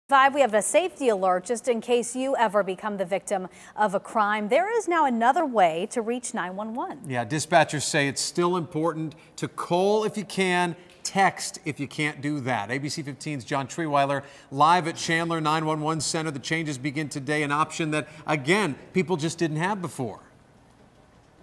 We have a safety alert just in case you ever become the victim of a crime. There is now another way to reach 911. Yeah, dispatchers say it's still important to call if you can, text if you can't do that. ABC 15's John Treeweiler live at Chandler 911 Center. The changes begin today, an option that, again, people just didn't have before.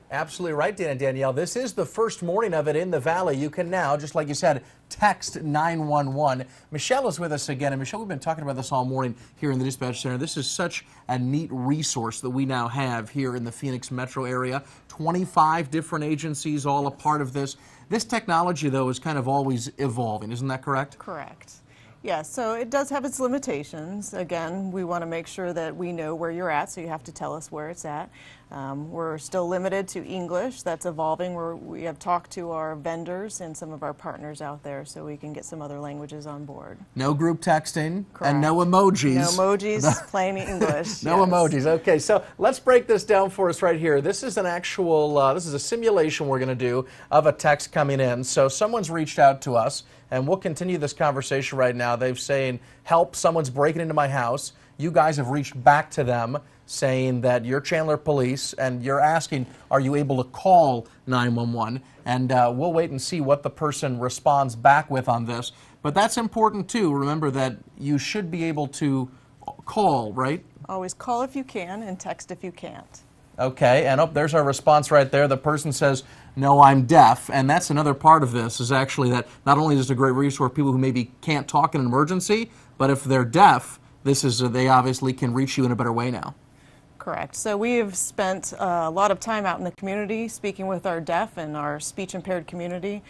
Absolutely right, Dan and Danielle. This is the first morning of it in the Valley. You can now, just like you said, text 911. Michelle is with us again. And Michelle, we've been talking about this all morning here in the dispatch center. This is such a neat resource that we now have here in the Phoenix metro area. 25 different agencies all a part of this. This technology, though, is kind of always evolving. Isn't that correct? Correct. Yes, so it does have its limitations. Again, we want to make sure that we know where you're at, so you have to tell us where it's at. We're still limited to English. That's evolving. We have talked to our vendors and some of our partners out there so we can get some other languages on board. No group texting. Correct. And no emojis. No emojis, plain English. No yes. emojis. Okay, so let's break this down for us right here. This is an actual, this is a simulation we're going to do of a text coming in. So someone's reached out to us, and we'll continue this conversation right now. They've saying, help, someone's breaking into my house. You guys have reached back to them saying that you're Chandler Police, and you're asking, are you able to call 911? And we'll wait and see what the person responds back with on this. But that's important, too. Remember that you should be able to call, right? Always call if you can and text if you can't. Okay, and there's our response right there. The person says, no, I'm deaf. And that's another part of this, is actually that not only is it a great resource for people who maybe can't talk in an emergency, but if they're deaf, this is they obviously can reach you in a better way now. Correct. So we have spent a lot of time out in the community speaking with our deaf and our speech impaired community.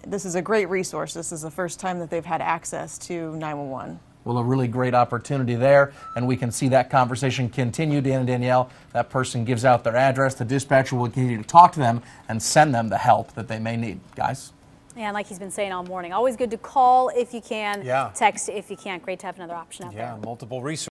This is a great resource. This is the first time that they've had access to 911. Well, a really great opportunity there, and we can see that conversation continue. Dan and Danielle, that person gives out their address. The dispatcher will continue to talk to them and send them the help that they may need. Guys? And like he's been saying all morning, always good to call if you can, Yeah. text if you can't. Great to have another option out there. Yeah, multiple resources.